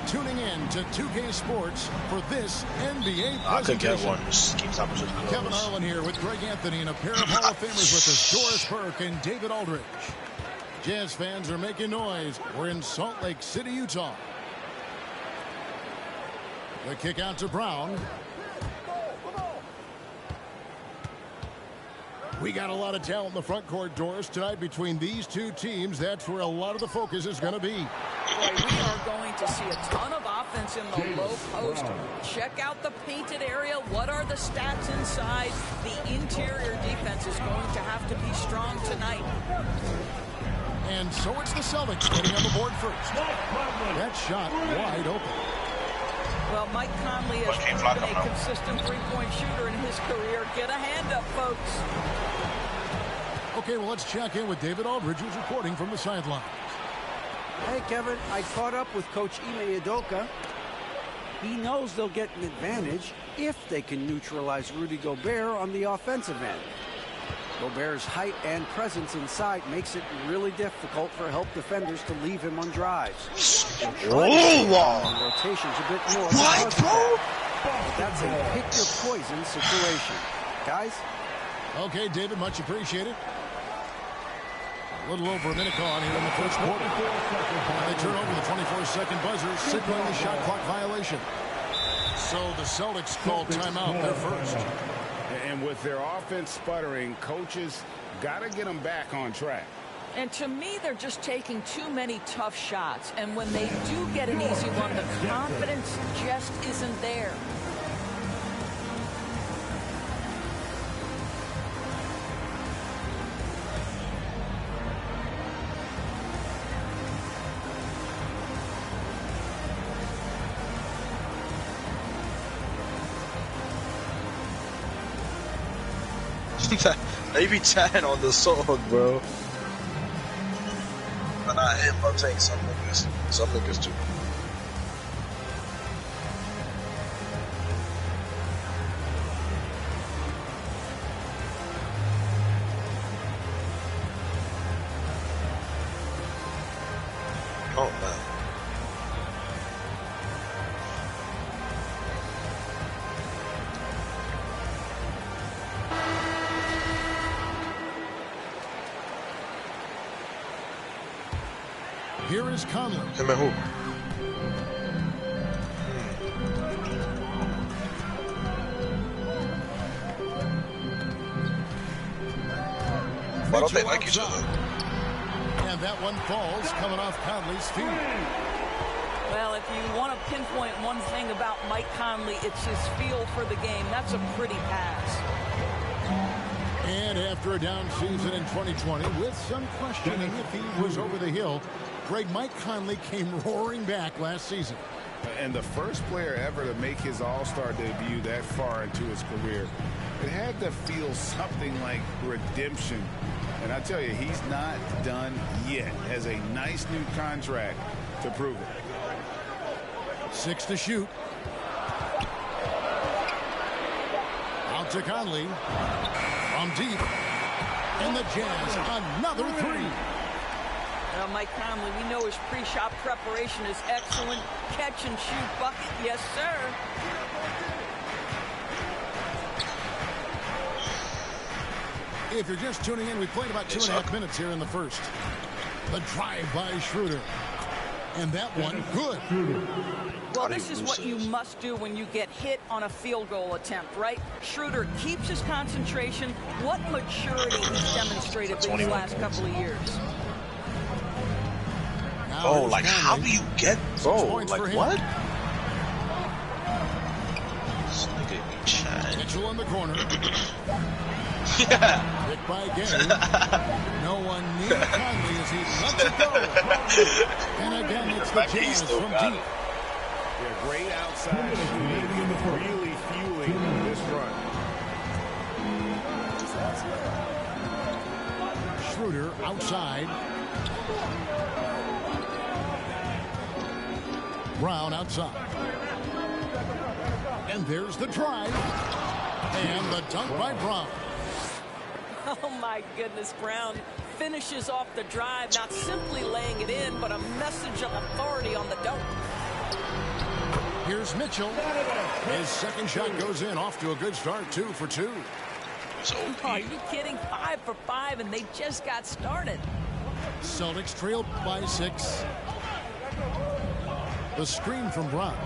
Tuning in to 2K Sports for this NBA presentation. I could get one. Just keep stopping to close. Kevin Harlan here with Greg Anthony and a pair of Hall of Famers with us, Doris Burke and David Aldridge. Jazz fans are making noise. We're in Salt Lake City, Utah. The kick out to Brown. We got a lot of talent in the front court, Doris, tonight between these two teams. That's where a lot of the focus is going to be. Boy, we are going to see a ton of offense in the low post. Check out the painted area. What are the stats inside? The interior defense is going to have to be strong tonight. And so it's the Celtics getting on the board first. That shot wide open. Well, Mike Conley has been a consistent three-point shooter in his career. Get a hand up, folks. Okay, well, let's check in with David Aldridge, who's reporting from the sidelines. Hey, Kevin, I caught up with Coach Ime Udoka. He knows they'll get an advantage if they can neutralize Rudy Gobert on the offensive end. Gobert's height and presence inside makes it really difficult for help defenders to leave him on drives. Rotations a bit more. What, bro? But that's a pick your poison situation. Guys? Okay, David, much appreciated. A little over a minute gone here in the first quarter. And they turn over the 24-second buzzer, signaling the shot clock violation. So the Celtics called timeout there first. And with their offense sputtering, coaches got to get them back on track. And to me, they're just taking too many tough shots. And when they do get an easy one, the confidence just isn't there. They be chatting on the song, bro. But not him, I'm saying some niggas. Some niggas too. Oh, man. Here is Conley. Him and who? Why don't they like each other? And that one falls coming off Conley's feet. Well, if you want to pinpoint one thing about Mike Conley, it's his feel for the game. That's a pretty pass. And after a down season in 2020, with some questioning if he was over the hill, Greg, Mike Conley came roaring back last season. And the first player ever to make his all-star debut that far into his career. It had to feel something like redemption. And I tell you, he's not done yet. Has a nice new contract to prove it. 6 to shoot. Out to Conley. From deep. And the Jazz, another three. Well, Mike Conley, we know his pre-shot preparation is excellent. Catch and shoot bucket, yes, sir. If you're just tuning in, we played about 2.5 minutes here in the first. The drive by Schroeder. And that one, good. Well, this is what you must do when you get hit on a field goal attempt, right? Schroeder keeps his concentration. What maturity he's demonstrated these last couple of years. Oh, like how do you get, bro? Like what? This nigga be chatting. Mitchell in the corner. Yeah. Hit by Gay. No one near Conley as he lets it go. And again, it's the Jazz from deep. Yeah, great outside shooting, really fueling this run. Schroeder outside. Brown outside. And there's the drive. And the dunk by Brown. Oh, my goodness, Brown finishes off the drive, not simply laying it in, but a message of authority on the dunk. Here's Mitchell. His second shot goes in, off to a good start, 2 for 2. Oh, are you kidding? 5 for 5, and they just got started. Celtics trail by 6. The screen from Brown.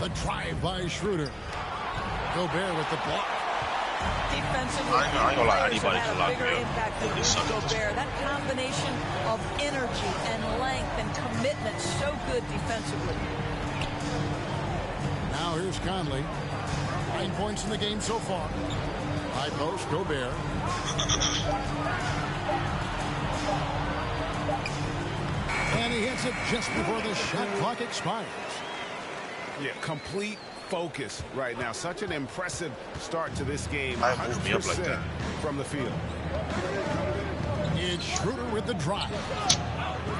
The drive by Schroeder. Gobert with the block. Defensively, I ain't gonna lie, anybody had can a lock bigger me up. impact than This Rudy sucks. Gobert. That combination of energy and length and commitment, so good defensively. Now here's Conley. 9 points in the game so far. High post, Gobert. And he hits it just before the shot clock expires. Yeah, complete focus right now. Such an impressive start to this game. I moved me up like that. From the field. It's Schroeder with the drive.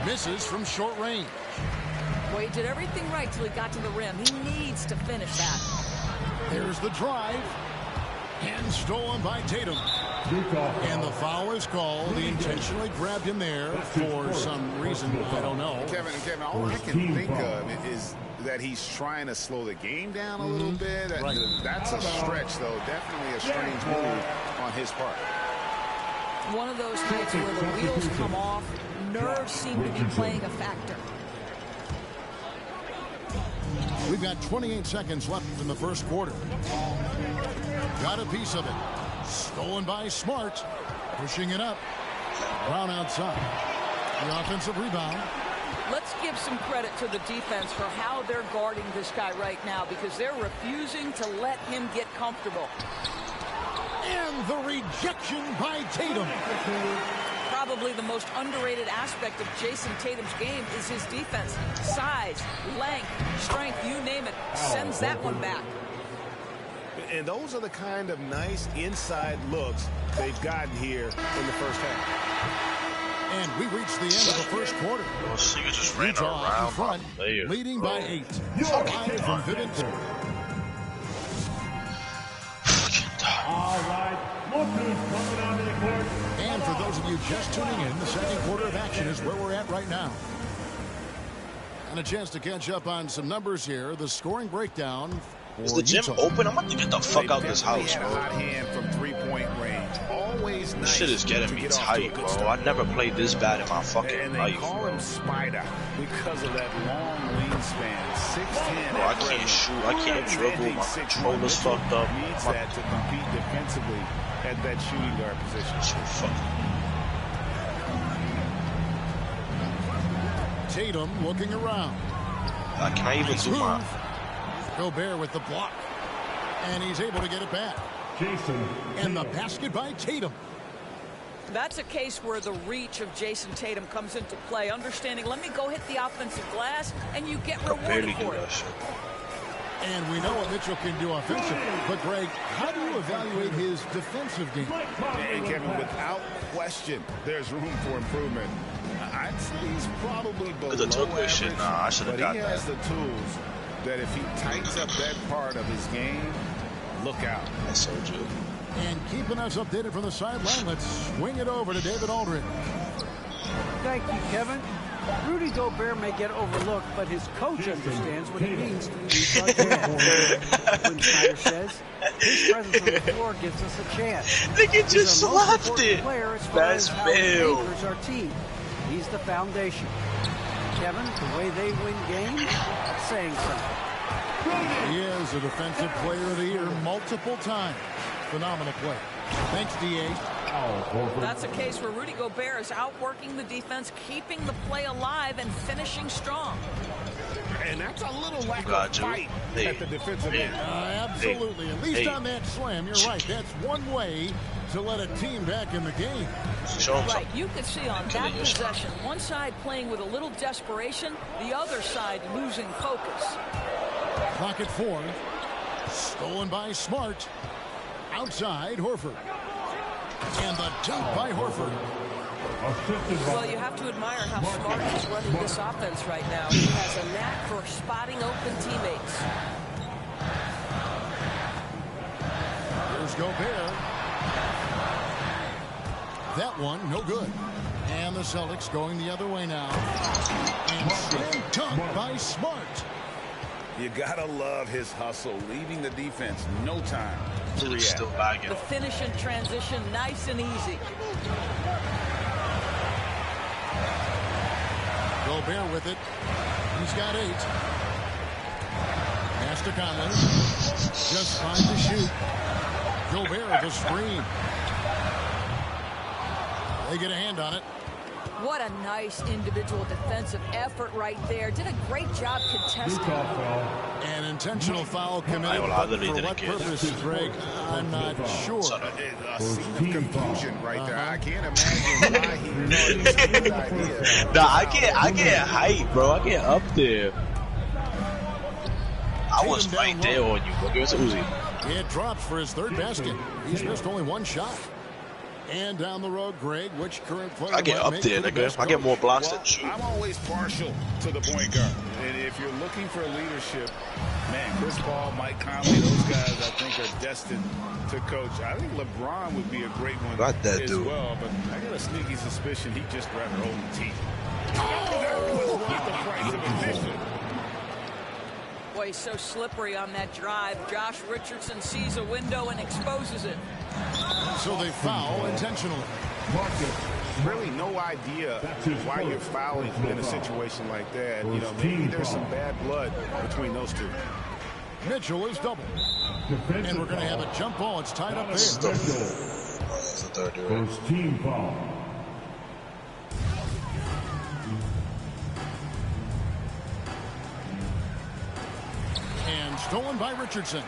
Misses from short range. Well, he did everything right till he got to the rim. He needs to finish that. There's the drive. And stolen by Tatum. And the foul is called. He intentionally grabbed him there for some reason. I don't know. Kevin, all I can think of is that he's trying to slow the game down a little bit. That's a stretch, though. Definitely a strange move on his part. One of those nights where the wheels come off, nerves seem to be playing a factor. We've got 28 seconds left in the first quarter. Got a piece of it. Stolen by Smart. Pushing it up. Brown outside. The offensive rebound. Let's give some credit to the defense for how they're guarding this guy right now, because they're refusing to let him get comfortable. And the rejection by Tatum. Probably the most underrated aspect of Jason Tatum's game is his defense. Size, length, strength, you name it, sends that one back. And those are the kind of nice inside looks they've gotten here in the first half. And we reach the end of the first quarter. Those niggas just ran Utah around in front, my player. leading by 8. Live from Vivint. All right, look who's coming onto the court. And for those of you just tuning in, the second quarter of action is where we're at right now. And a chance to catch up on some numbers here. The scoring breakdown. Is the gym open? I'm about to get the fuck out this house, Had a bro. hot hand from three-point range. Always nice. This shit is getting to me get off to a tight, good bro. start. I never played this bad in my fucking And they life. call him Spider because of that long wingspan. 6'10". Bro, I can't shoot. I can't dribble. My controller's fucked up. Needs that to compete defensively at that shooting guard position. So fucking. Tatum looking around. Can I even do my? Gobert with the block. And he's able to get it back. Jason. And the basket by Tatum. That's a case where the reach of Jason Tatum comes into play. Understanding, let me go hit the offensive glass, and you get I barely rewarded do for it. that shit. And we know what Mitchell can do offensively. But, Greg, how do you evaluate his defensive game? And Kevin, without question, there's room for improvement. I'd say he's probably below The Tokyo average, shit, nah, I should've but got he has that. the tools that if he tightens up that part of his game, look out. I told you. And keeping us updated from the sideline, let's swing it over to David Aldridge. Thank you, Kevin. Rudy Gobert may get overlooked, but his coach understands what it means to be Utah Jazz. Quinn Snyder says his presence on the floor gives us a chance. Nigga He's just our most slapped important it. player as far That's as how he fail. anchors our team. He's the foundation. Kevin, the way they win games, that's saying something. He is a defensive player of the year multiple times. Phenomenal play. Thanks, D.A. That's a case where Rudy Gobert is outworking the defense, keeping the play alive, and finishing strong. And that's a little lack Got of you. fight Hey. at the defensive end. Absolutely. At least on that slam, you're right. That's one way to let a team back in the game. Show him Right, something. you could see on that possession, one side playing with a little desperation, the other side losing focus. Clock at 4. Stolen by Smart. Outside, Horford. And the dunk by Horford. Well, you have to admire how Smart is running this offense right now. He has a knack for spotting open teammates. Here's Gobert. That one, no good. And the Celtics going the other way now. And slam dunk by Smart. You gotta love his hustle, leaving the defense no time to react. Still bagging. The finish and transition, nice and easy. Gobert with it. He's got 8. Pass to Conley. Just fine to shoot. Gobert the screen. They get a hand on it. What a nice individual defensive effort right there. Did a great job contesting. An intentional foul committed. For what purpose, Greg? I'm not sure. A scene of confusion right there. I can't imagine why he thought it was a good idea. Nah, I get hype, bro. I get up there. I was right there on you, bro. Give us a Uzi. It drops for his 3rd basket. He's missed only 1 shot. And down the road, Greg, which current player? I get up there, nigga. I get more blocks than shoot. I'm always partial to the point guard. And if you're looking for leadership, man, Chris Paul, Mike Conley, those guys I think are destined to coach. I think LeBron would be a great one Got that as dude. well, but I got a sneaky suspicion he'd just rather hold the team. Oh, that was worth the price of admission. Boy, he's so slippery on that drive. Josh Richardson sees a window and exposes it. So they foul intentionally. Really no idea why you're fouling in a situation like that. You know, maybe there's some bad blood between those two. Mitchell is double. And we're going to have a jump ball. It's tied up there. That's the 3rd, right? First team foul. And stolen by Richardson.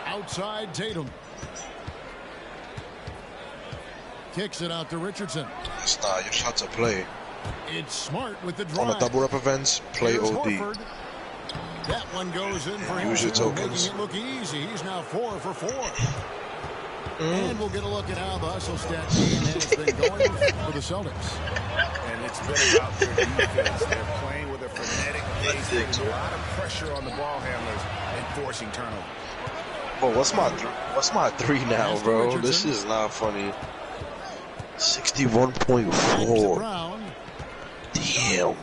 Outside Tatum. Kicks it out to Richardson. It's not your shot to play. It's Smart with the drive. On the double up events, play Here's OD. Horford. That one goes in for him. Use your Making tokens. it look easy. He's now 4 for 4. And we'll get a look at how the hustle stat game has been going for the Celtics. And it's been about their defense. They're playing with a frenetic pace, putting a lot of pressure on the ball handlers and forcing turnover. Bro, what's my 3 now, bro? This is not funny. 61.4. Brown. Damn.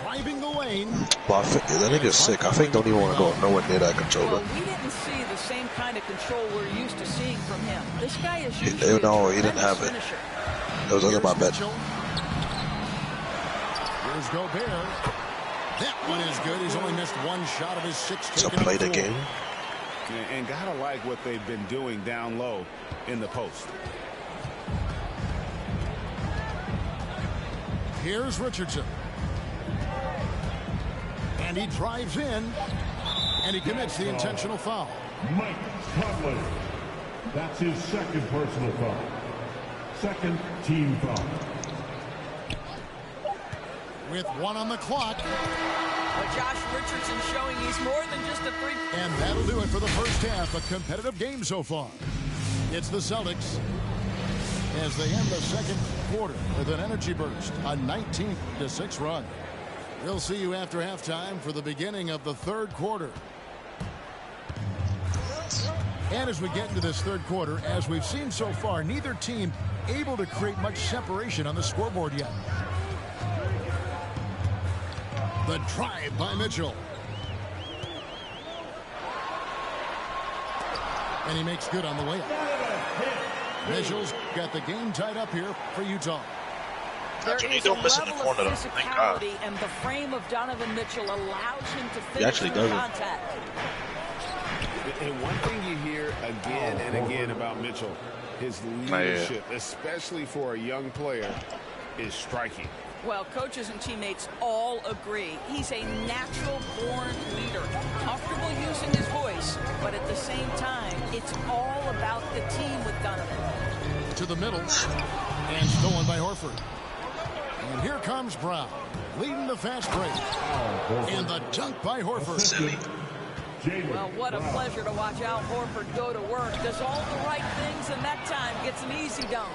Driving the lane. Well, that nigga's sick. I think don't even want to go nowhere near that controller. Well, we didn't see the same kind of control we're used to seeing from him. This guy is usually No, he didn't have it. finisher. That was under my bed. Mitchell. Here's Gobert. That one is good. He's only missed 1 shot of his 6. So play the game. And gotta like what they've been doing down low in the post. Here's Richardson. And he drives in. And he commits the intentional foul. Mike Conley. That's his 2nd personal foul. 2nd team foul. With 1 on the clock. Well, Josh Richardson showing he's more than just a 3. And that'll do it for the first half. A competitive game so far. It's the Celtics as they end the 2nd quarter with an energy burst. A 19-6 run. We'll see you after halftime for the beginning of the 3rd quarter. And as we get into this 3rd quarter, as we've seen so far, neither team able to create much separation on the scoreboard yet. The drive by Mitchell. And he makes good on the way up. Mitchell's got the game tied up here for Utah. There Actually, is don't a miss in the level corner, of though. Thank God. physicality, and the frame of Donovan Mitchell allows him to finish actually in doesn't. contact. And one thing you hear again and again about Mitchell, his leadership, especially for a young player, is striking. Well, coaches and teammates all agree. He's a natural-born leader, comfortable using his voice, but at the same time, it's all about the team with Donovan. To the middle, and stolen by Horford. And here comes Brown, leading the fast break. And the dunk by Horford. Well, what a pleasure to watch Al Horford go to work. Does all the right things, and that time gets an easy dunk.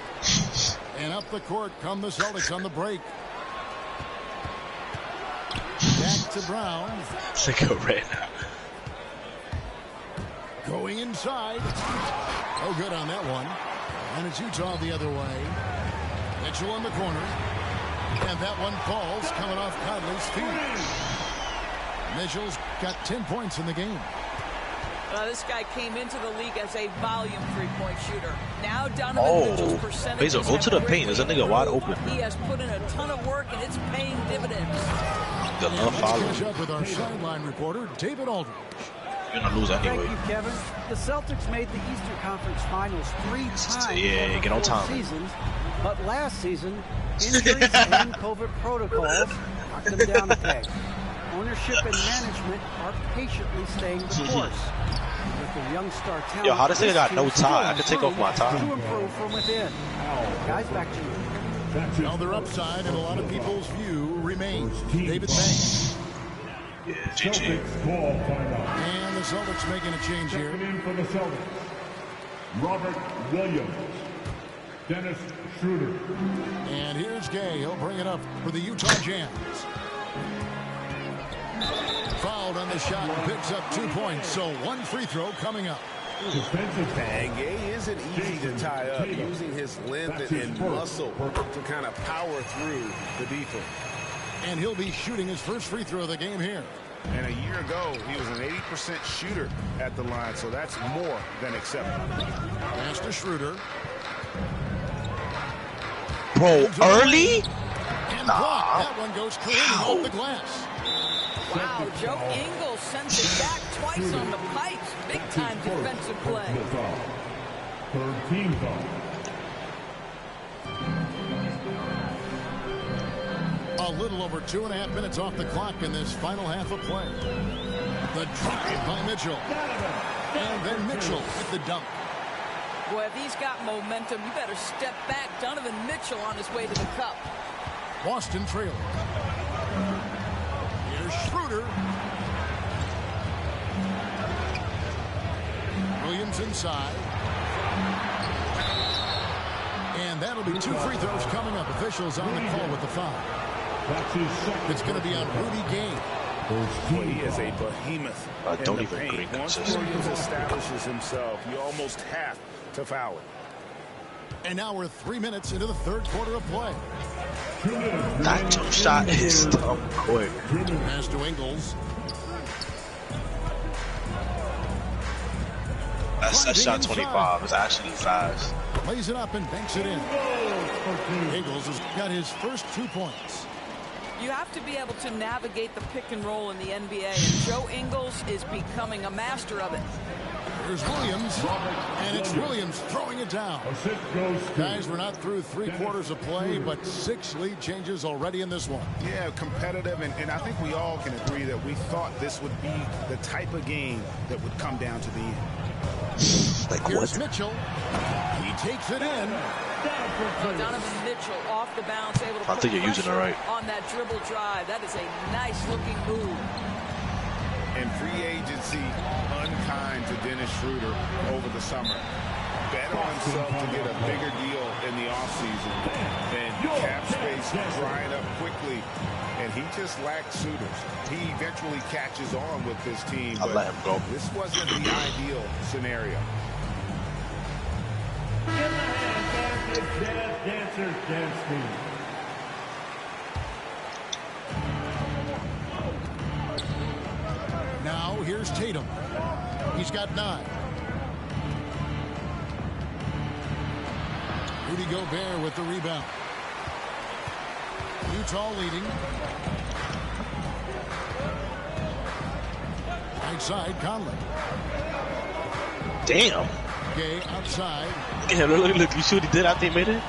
And up the court come the Celtics on the break. Back to Brown. Sick of red. Going inside. Oh, good on that one. And it's Utah the other way. The Mitchell in the corner. And that one falls, coming off Conley's feet. Mitchell's got 10 points in the game. This guy came into the league as a volume three-point shooter. Now Donovan Mitchell's percentages Basil, go to the paint. There's a nigga wide open. He has put in a ton of work, and it's paying dividends. The Let's catch up with our sideline reporter, David Aldridge. You're gonna lose anyway. Thank you, Kevin. The Celtics made the Eastern Conference Finals 3 times Yeah, get on over 4 time. seasons, but last season, injuries and COVID protocols knocked them down a peg. Ownership and management are patiently staying the course. With the young star talent, Yo, how does nigga got no this team tie? I can take off my tie. to improve from within. Guys, back to you. That's his Now their upside, in a lot of people's view, remains David Banks. Yeah, GG. Celtics call timeout. And the Celtics making a change here. Checking in for the Celtics, Robert Williams, Dennis Schroeder. And here's Gay. He'll bring it up for the Utah Jazz. Fouled on the shot and picks up 2 points. So 1 free throw coming up. Defensive foul. And Gay isn't easy to tie up, using his length and muscle to kind of power through the defense. And he'll be shooting his first free throw of the game here. And a year ago, he was an 80% shooter at the line, so that's more than acceptable. Pass to Schroeder. Bro, early? And blocked. That one goes careening off the glass. Wow, Joe Ingles sends it back twice on the pipes. Big-time defensive play. Personal foul. Third team foul. A little over 2.5 minutes off the clock in this final half of play. The drive by Mitchell. And then Mitchell with the dunk. Boy, if he's got momentum, you better step back. Donovan Mitchell on his way to the cup. Boston trailing. Here's Schroeder. Williams inside. And that'll be 2 free throws coming up. Officials on the call with the foul. That's his second. It's going to be on Rudy Gay. Boy, he is a behemoth. Don't in the even paint. green Once consistent. Williams establishes himself, you almost have to foul it. And now we're 3 minutes into the third quarter of play. That jump shot is dumb quick. Pass to Ingles. That shot 25 is actually fast. Lays it up and banks it in. Ingles has got his first 2 points. You have to be able to navigate the pick and roll in the NBA, and Joe Ingles is becoming a master of it. Here's Williams, and it's Williams throwing it down. Assist goes to Guys, we're not through 3 quarters of play, but 6 lead changes already in this one. Yeah, competitive, and I think we all can agree that we thought this would be the type of game that would come down to the end. Like Here's what? Mitchell. He takes it in. Donovan Mitchell off the bounce, able to I think you're using it right. on that dribble drive. That is a nice-looking move. And free agency unkind to Dennis Schroeder over the summer. Bet on himself to get a bigger deal in the offseason. Then cap space drying up quickly. And he just lacked suitors. He eventually catches on with this team. I'll but let him go. This wasn't the ideal scenario. Jazz Dancers Dance Team. Now here's Tatum. He's got 9. Rudy Gobert with the rebound. Utah leading. Right side, Conley. Damn. Gay outside. Yeah, look, you see what he did after he made it?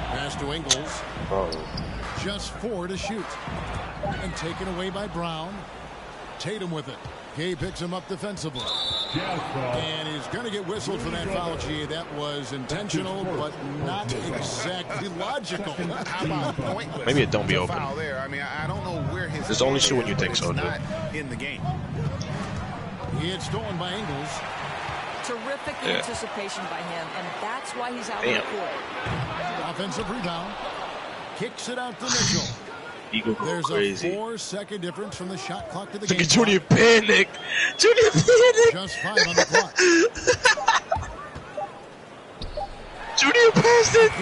Pass to Ingles. Bro. Just 4 to shoot. And taken away by Brown. Tatum with it. Gay picks him up defensively. Jazz foul. And he's going to get whistled for that foul. Gee, that was intentional, but not exactly logical. How about pointless? Maybe it don't be to open. Foul there. I mean, I don't know where his. There's only hand shoe when is, you think but so, it's Joe. not in the game. He had stolen by Ingles. Terrific anticipation by him, and that's why he's out on Damn. the court. Offensive rebound. Kicks it out to Mitchell. Eagle go There's crazy. a 4-second difference from the shot clock to the Look game at Junior clock. Panic. Junior Panic. Just 5 on the clock. Junior passed it.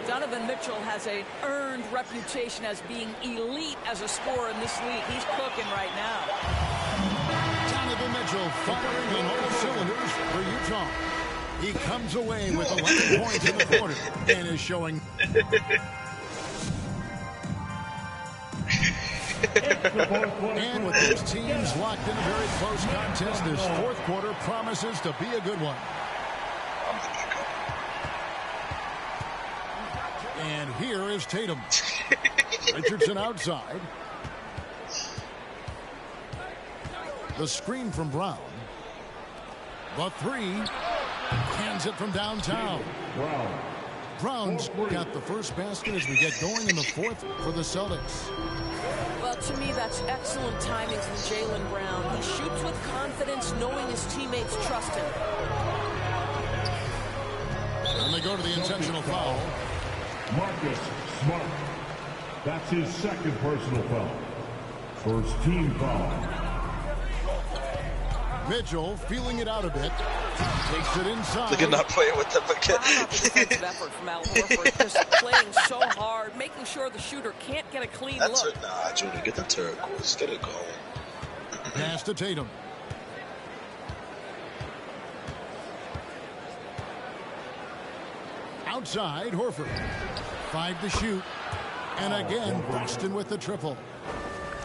Donovan Mitchell has an earned reputation as being elite as a scorer in this league. He's cooking right now. Donovan Mitchell firing on all cylinders for Utah. He comes away with 11 points in the quarter and is showing. And with those teams locked in a very close contest, this fourth quarter promises to be a good one. And here is Tatum. Richardson outside. The screen from Brown. The three. Hands it from downtown. Brown's got the first basket as we get going in the fourth for the Celtics. Well, to me, that's excellent timing from Jaylen Brown. He shoots with confidence, knowing his teammates trust him. And they go to the intentional foul. Marcus Smart. That's his second personal foul. First team foul. Mitchell feeling it out a bit. Takes it inside. Look at not playing with them again. Defensive effort from Al Horford, just playing so hard, making sure the shooter can't get a clean That's look. it. Nah, Junior, get the turquoise. Get it going. Pass to Tatum. Outside, Horford. 5 to shoot. And again, Boston with the triple.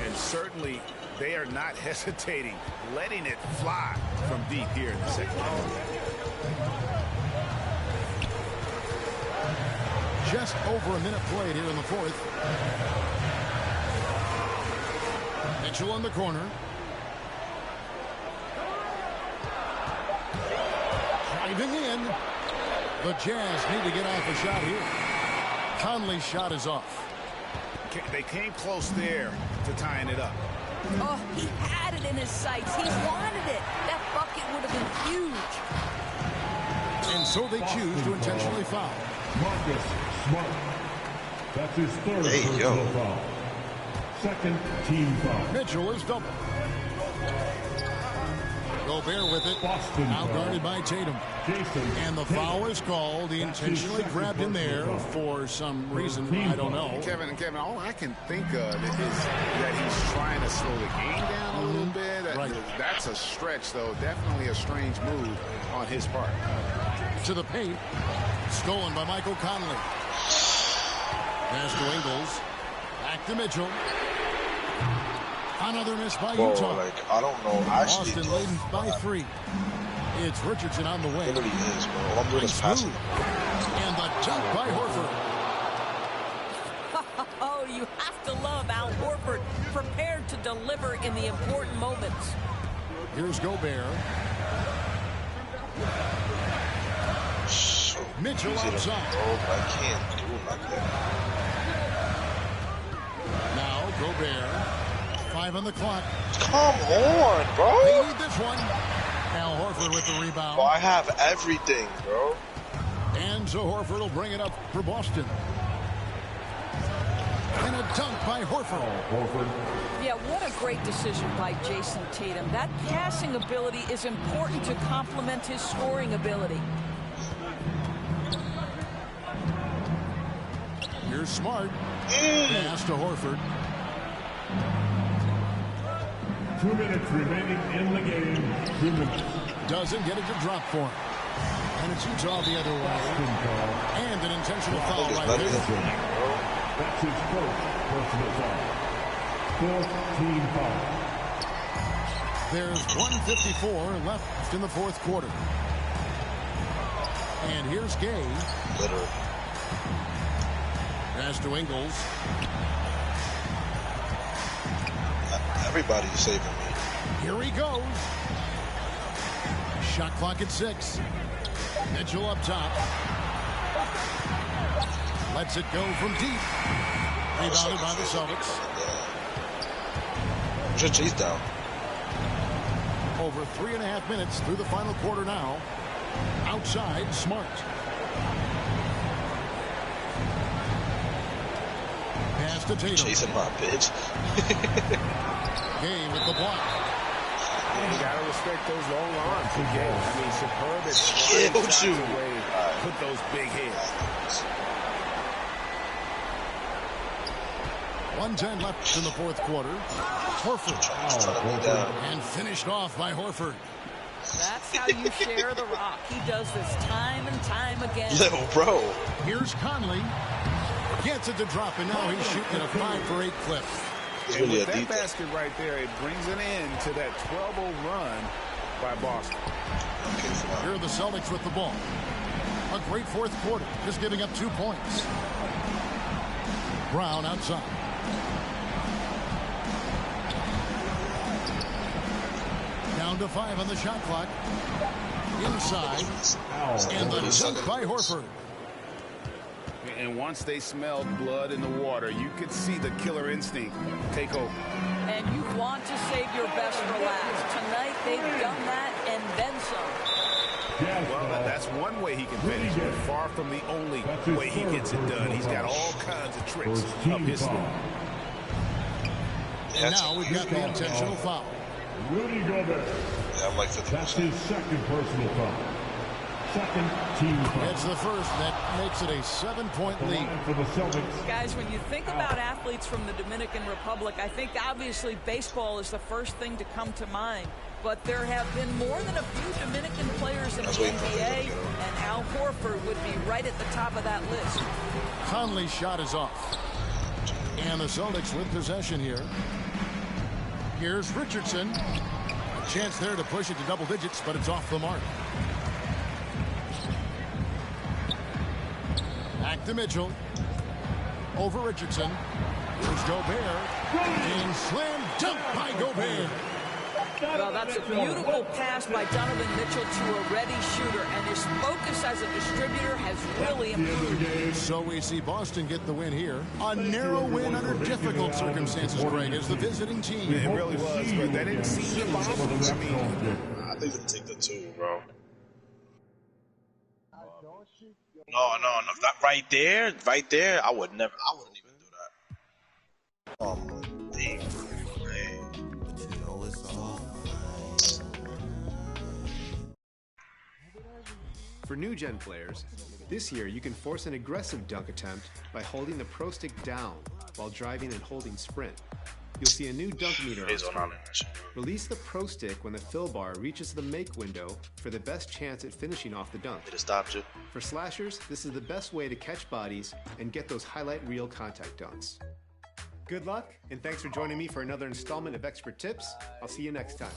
And certainly, they are not hesitating, letting it fly from deep here in the second half. Just over a minute played here in the fourth. Mitchell in the corner. Driving in. The Jazz need to get off a shot here. Conley's shot is off. They came close there to tying it up. Oh, he had it in his sights. He wanted it. That bucket would have been huge. And so they choose to intentionally foul. Marcus Smart. That's his third personal foul. Second team foul. Mitchell is double. Gobert with it. Boston Now foul. guarded by Tatum. Jason And the Tatum. foul is called. He intentionally grabbed him there for some reason. I don't know. Kevin, all I can think of is that he's trying to slow the game down a little bit. Right. That's a stretch, though. Definitely a strange move on his part. To the paint. Stolen by Michael Conley. Pass to Ingles. Back to Mitchell. Another miss by Whoa, Utah. I don't know. Actually, Boston leading by 3. It's Richardson on the way. It really is, bro. All I'm doing is passing. And the dunk by Horford. Oh, you have to love Al Horford, prepared to deliver in the important moments. Here's Gobert. So Mitchell easy to outside. throw, but I can't do nothing. Now Gobert. 5 on the clock. Come on, bro. They need this one. Al Horford with the rebound. Bro, I have everything, bro. And so Horford will bring it up for Boston. And a dunk by Horford. Yeah, what a great decision by Jason Tatum. That passing ability is important to complement his scoring ability. Here's Smart. Pass to Horford. 2 minutes remaining in the game. 2 minutes. Doesn't get it to drop for him. And it's Utah the other way. And an intentional foul right there. That's his first personal foul. Fourth team foul. There's 1:54 left in the fourth quarter. And here's Gay. Literally. Pass to Ingles. Everybody's saving me. Here he goes. Shot clock at 6. Mitchell up top. Lets it go from deep. Rebounded by the Celtics. He's down. Over 3.5 minutes through the final quarter now. Outside, Smart. Pass to Tatum. Chasing my bitch. Gay with the block. You gotta respect those long arms again. I mean, superb at flying shots away. Put those big hits. 1:10 left in the fourth quarter. Horford. And finished off by Horford. That's how you share the rock. He does this time and time again. Little bro. Here's Conley. Gets it to drop, and now he's shooting a 5 for 8 clip. And with that basket right there, it brings an end to that 12-0 run by Boston. Here are the Celtics with the ball. A great fourth quarter, just giving up 2 points. Brown outside. Down to 5 on the shot clock. Inside. And the dunk by Horford. And once they smelled blood in the water, you could see the killer instinct take over. And you want to save your best for last. Tonight, they've done that and then some. Well, that's one way he can finish, but far from the only way he gets it done. He's got all kinds of tricks up his sleeve. And now we've got the intentional foul. Rudy Gobert. Yeah, I'm like 50%. That's his second personal foul. Second team foul. It's the first. That makes it a 7-point lead. For the Celtics. Guys, when you think about athletes from the Dominican Republic, I think obviously baseball is the first thing to come to mind. But there have been more than a few Dominican players in the NBA, and Al Horford would be right at the top of that list. Conley's shot is off. And the Celtics with possession here. Here's Richardson. A chance there to push it to double digits, but it's off the mark. Back to Mitchell. Over Richardson. Here's Gobert. And slam dunk by Gobert. Well, that's a beautiful pass by Donovan Mitchell to a ready shooter, and his focus as a distributor has really improved. So we see Boston get the win here. A narrow win under difficult circumstances, Greg, as the visiting team. It really was, but that didn't seem to bother them. I mean, I think they'll take the 2, bro. No, not right there. Right there, I wouldn't even do that. Oh, man. For new gen players, this year you can force an aggressive dunk attempt by holding the Pro Stick down while driving and holding sprint. You'll see a new dunk meter on screen. Release the Pro Stick when the fill bar reaches the make window for the best chance at finishing off the dunk. It stopped you. For slashers, this is the best way to catch bodies and get those highlight reel contact dunks. Good luck, and thanks for joining me for another installment of Expert Tips. I'll see you next time.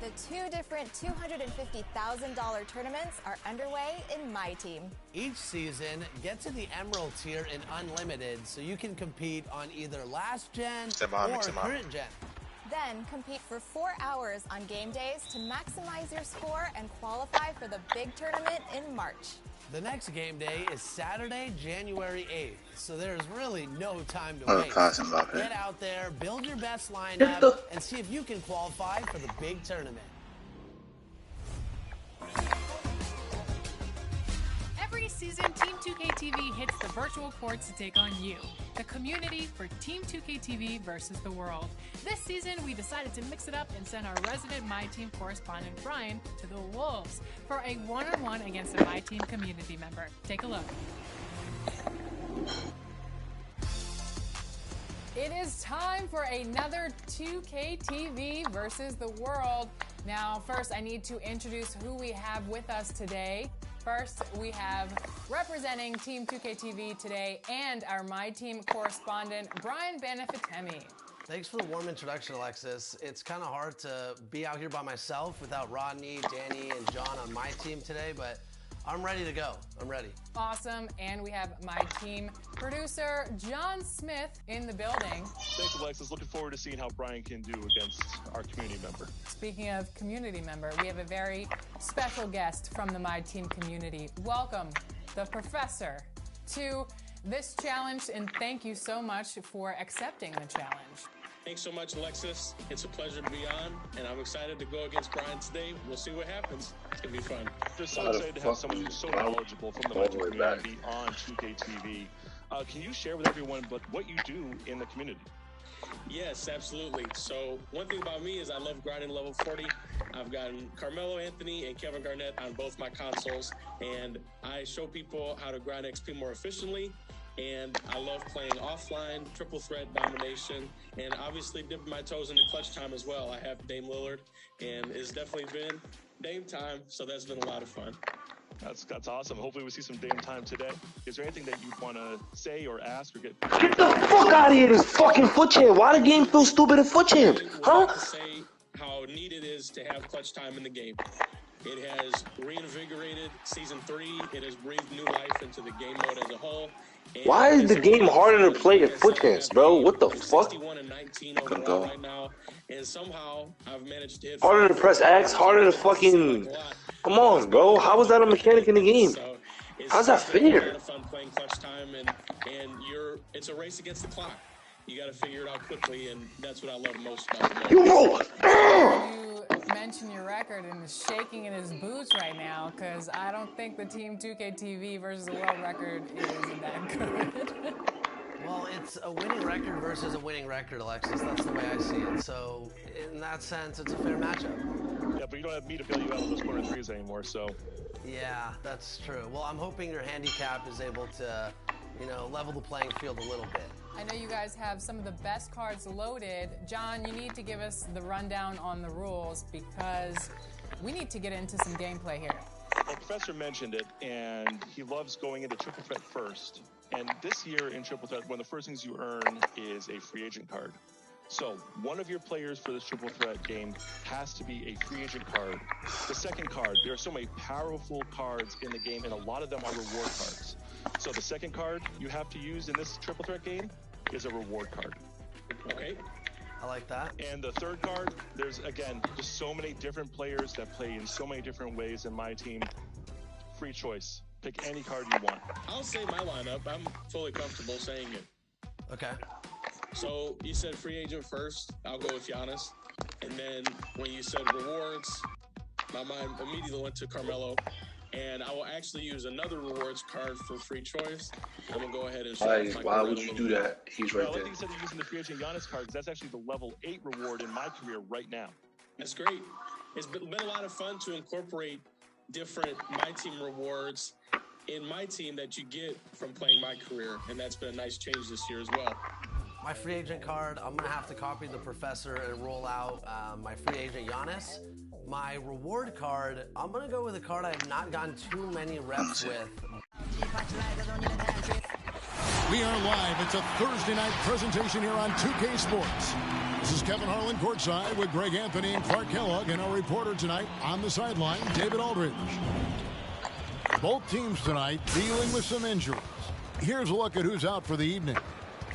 The 2 different $250,000 tournaments are underway in My Team. Each season, get to the Emerald tier in Unlimited so you can compete on either last gen or current gen. Then compete for 4 hours on game days to maximize your score and qualify for the big tournament in March. The next game day is Saturday, January 8th, so there's really no time to waste. Get out there, build your best lineup, and see if you can qualify for the big tournament. Every season, Team 2K TV hits the virtual courts to take on you, the community for Team 2K TV versus the world. This season, we decided to mix it up and send our resident My Team correspondent, Brian, to the Wolves for a one-on-one against a My Team community member. Take a look. It is time for another 2K TV versus the world. Now, first, I need to introduce who we have with us today. First, we have representing Team 2K TV today and our My Team correspondent, Brian Banafitemi. Thanks for the warm introduction, Alexis. It's kind of hard to be out here by myself without Rodney, Danny, and John on my team today, but I'm ready to go. I'm ready. Awesome. And we have My Team producer, John Smith, in the building. Thanks, Alexis. Looking forward to seeing how Brian can do against our community member. Speaking of community member, we have a very special guest from the My Team community. Welcome, the professor, to this challenge, and thank you so much for accepting the challenge. Thanks so much, Alexis. It's a pleasure to be on, and I'm excited to go against Brian today. We'll see what happens. It's going to be fun. Just so excited to have someone who's so knowledgeable from the My Team community on 2K TV. Can you share with everyone what you do in the community? Yes, absolutely. So one thing about me is I love grinding level 40. I've gotten Carmelo Anthony and Kevin Garnett on both my consoles, and I show people how to grind XP more efficiently. And I love playing offline, triple threat domination, and obviously dipping my toes into clutch time as well. I have Dame Lillard, and it's definitely been Dame time, so that's been a lot of fun. That's awesome. Hopefully we see some Dame time today. Is there anything that you want to say or ask or get? Get the fuck out of here, this fucking foot champ. Why the game feel stupid in foot champ? Huh? To say how neat it is to have clutch time in the game. It has reinvigorated Season 3. It has breathed new life into the game mode as a whole. And why is the game harder to play at foot champs, bro? What the fuck? 61-19 overall right now, and somehow I've managed to hit harder to press X, harder to fucking. Come on, bro. How is that a mechanic in the game? How's that fair? It's a lot of fun playing clutch time, and it's a race against the clock. You got to figure it out quickly, and that's what I love most about the You mention your record and is shaking in his boots right now because I don't think the Team 2K TV versus the world record is that good. Well, it's a winning record versus a winning record, Alexis. That's the way I see it. So, in that sense, it's a fair matchup. Yeah, but you don't have me to bail you out of those corner threes anymore, so. Yeah, that's true. Well, I'm hoping your handicap is able to, level the playing field a little bit. I know you guys have some of the best cards loaded. John, you need to give us the rundown on the rules because we need to get into some gameplay here. Well, Professor mentioned it, and he loves going into triple threat first. And this year in triple threat, one of the first things you earn is a free agent card. So one of your players for this triple threat game has to be a free agent card. The second card, there are so many powerful cards in the game, and a lot of them are reward cards. So the second card you have to use in this triple threat game is a reward card. Okay. I like that. And the third card, there's, again, just so many different players that play in so many different ways in my team. Free choice. Pick any card you want. I'll say my lineup. I'm fully comfortable saying it. Okay. So you said free agent first. I'll go with Giannis. And then when you said rewards, my mind immediately went to Carmelo. And I will actually use another rewards card for free choice. I'm going to go ahead and show why would you do that? He's right there. I think you said you're using the free agent Giannis card because that's actually the level 8 reward in my career right now. That's great. It's been a lot of fun to incorporate different My Team rewards in my team that you get from playing my career. And that's been a nice change this year as well. My free agent card, I'm going to have to copy the Professor and roll out my free agent Giannis. My reward card, I'm going to go with a card I've not gotten too many reps with. We are live. It's a Thursday night presentation here on 2K Sports. This is Kevin Harlan courtside with Greg Anthony and Clark Kellogg, and our reporter tonight on the sideline, David Aldridge. Both teams tonight dealing with some injuries. Here's a look at who's out for the evening.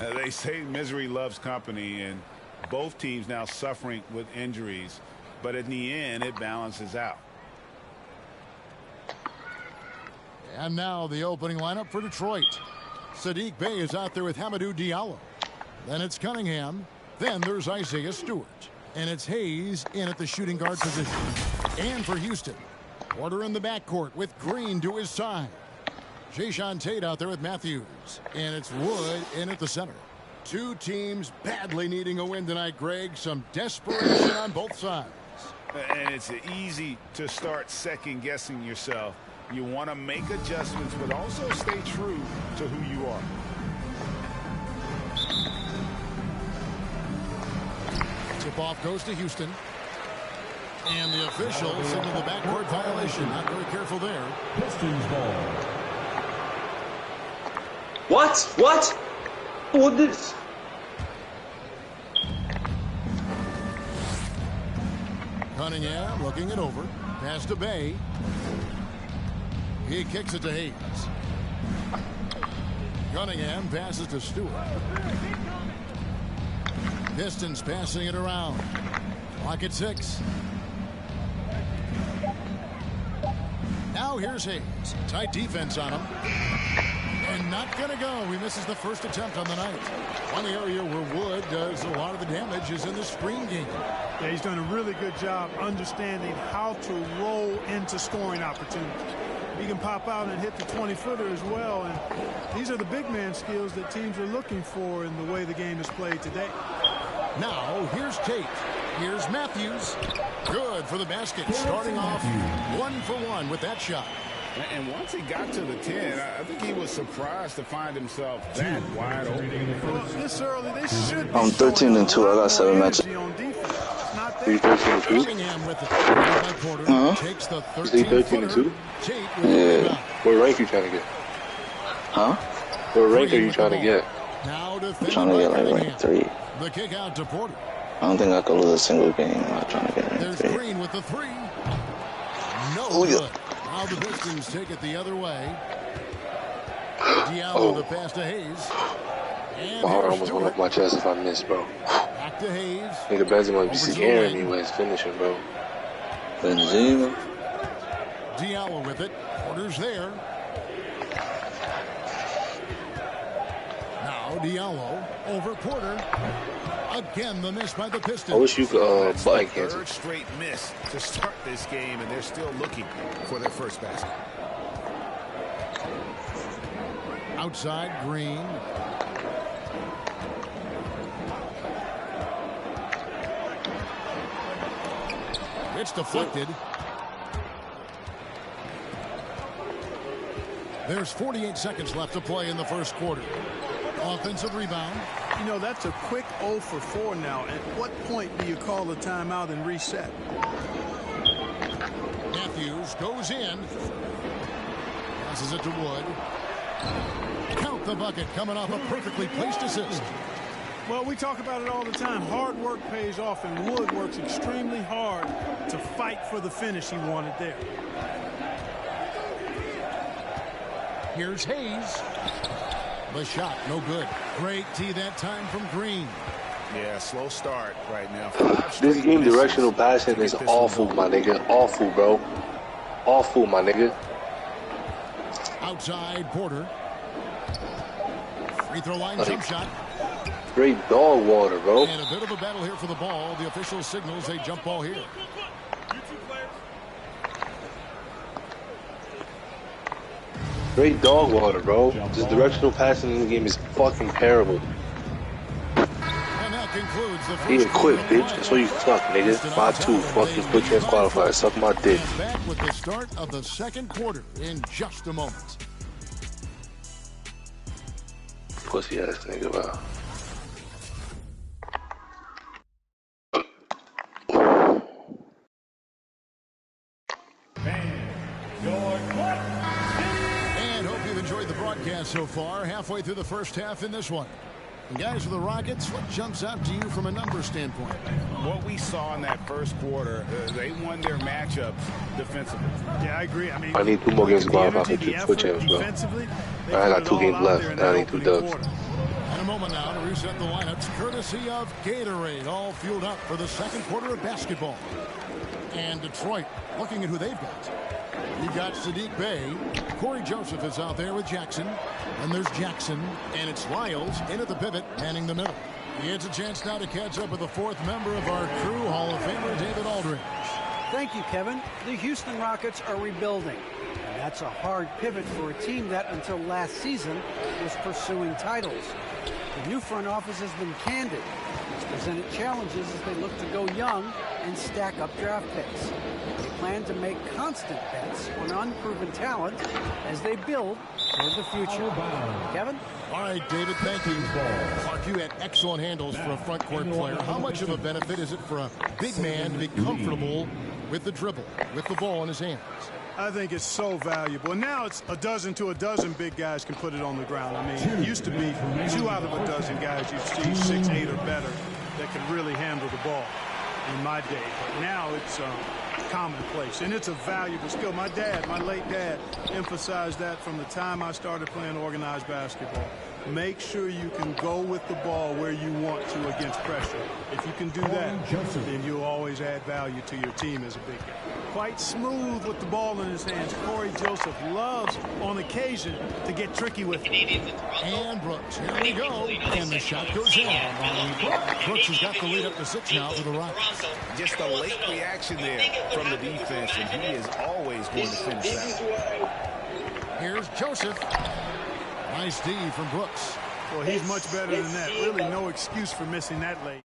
They say misery loves company, and both teams now suffering with injuries. But in the end, it balances out. And now the opening lineup for Detroit. Sadiq Bey is out there with Hamidou Diallo. Then it's Cunningham. Then there's Isaiah Stewart. And it's Hayes in at the shooting guard position. And for Houston, Porter in the backcourt with Green to his side. Jayshawn Tate out there with Matthews. And it's Wood in at the center. Two teams badly needing a win tonight, Greg. Some desperation on both sides. And it's easy to start second-guessing yourself. You want to make adjustments, but also stay true to who you are. Tip-off goes to Houston. And the official signaled the backcourt violation. Not very careful there. Pistons ball. What? What this? Cunningham looking it over. Pass to Bey. He kicks it to Hayes. Cunningham passes to Stewart. Pistons passing it around. Clock at 6. Now here's Hayes. Tight defense on him. And not going to go. He misses the first attempt on the night. One area where Wood does a lot of the damage is in the screen game. Yeah, he's done a really good job understanding how to roll into scoring opportunities. He can pop out and hit the 20-footer as well. And these are the big man skills that teams are looking for in the way the game is played today. Now, here's Tate. Here's Matthews. Good for the basket. Starting off 1 for 1 with that shot. And once he got to the 10, I think he was surprised to find himself that wide open. Well, this early, they should be. I'm 13-2. I got 7 matches. Are you 13-2? Is he 13-2? Yeah. What rank you trying to get? Huh? What rank are you trying to get? I'm trying to get like rank 3. The kick out to Porter. I don't think I could lose a single game. I'm trying to get rank 3. There's Green with the 3. No good. Now the Pistons take it the other way. Diallo the pass to Hayes. My heart almost went up my chest if I missed, bro. Back to Hayes. Nigga Benzema be scaring me when it's finishing, bro. Benzema. Diallo with it. Porter's there. Now Diallo over Porter. Again, the miss by the Pistons. I wish you could button cancel. Third straight miss to start this game, and they're still looking for their first basket. Outside, Green. It's deflected. There's 48 seconds left to play in the first quarter. Offensive rebound. You know, that's a quick 0 for 4 now. At what point do you call the timeout and reset? Matthews goes in. Passes it to Wood. Count the bucket coming off a perfectly placed assist. Well, we talk about it all the time. Hard work pays off, and Wood works extremely hard to fight for the finish he wanted there. Here's Hayes. The shot, no good. Great tee that time from Green. Yeah, slow start right now. This game directional passing is awful, my nigga. Awful, bro. Awful, my nigga. Outside, Porter. Free throw line jump shot. Straight dog water, bro. And a bit of a battle here for the ball. The official signals a jump ball here. Straight dog water, bro. This directional passing in the game is fucking terrible. And that concludes the first Even quit, bitch. That's what you suck, nigga. 5-2, fucking quick chance qualifier. Suck my dick. Back with the start of the second quarter in just a moment. Pussy ass nigga, wow. So far, halfway through the first half in this one. And guys, for the Rockets, what jumps out to you from a numbers standpoint? What we saw in that first quarter, they won their matchups defensively. Yeah, I agree. I mean, I need 2 more games to qualify for Twitch champs, bro. I got 2 games left, and I need 2 dubs. In a moment now to reset the lineups, courtesy of Gatorade, all fueled up for the second quarter of basketball. And Detroit, looking at who they've got. You've got Sadiq Bey. Corey Joseph is out there with Jackson. And there's Jackson. And it's Lyles in at the pivot, manning the middle. He gets a chance now to catch up with the 4th member of our crew, Hall of Famer David Aldridge. Thank you, Kevin. The Houston Rockets are rebuilding. And that's a hard pivot for a team that, until last season, was pursuing titles. The new front office has been candid. It's presented challenges as they look to go young and stack up draft picks. They plan to make constant bets on unproven talent as they build toward the future. Kevin? All right, David, thank you. Clark, you had excellent handles for a front court player. How much of a benefit is it for a big man to be comfortable with the dribble, with the ball in his hands? I think it's so valuable. And now it's a dozen to a dozen big guys can put it on the ground. I mean, it used to be 2 out of a dozen guys you'd see 6, 8 or better that could really handle the ball in my day. But now it's commonplace, and it's a valuable skill. My late dad, emphasized that from the time I started playing organized basketball. make sure you can go with the ball where you want to against pressure. If you can do that, then you'll always add value to your team as a big guy. Quite smooth with the ball in his hands. Corey Joseph loves, on occasion, to get tricky with it. And Brooks, here we go. And the shot goes in. Brooks has got the lead up to 6 now for the Rockets. Just a late reaction there from the defense, and he is always going to finish that. Here's Joseph. Nice D from Brooks. Well, he's much better than that. Really no excuse for missing that late.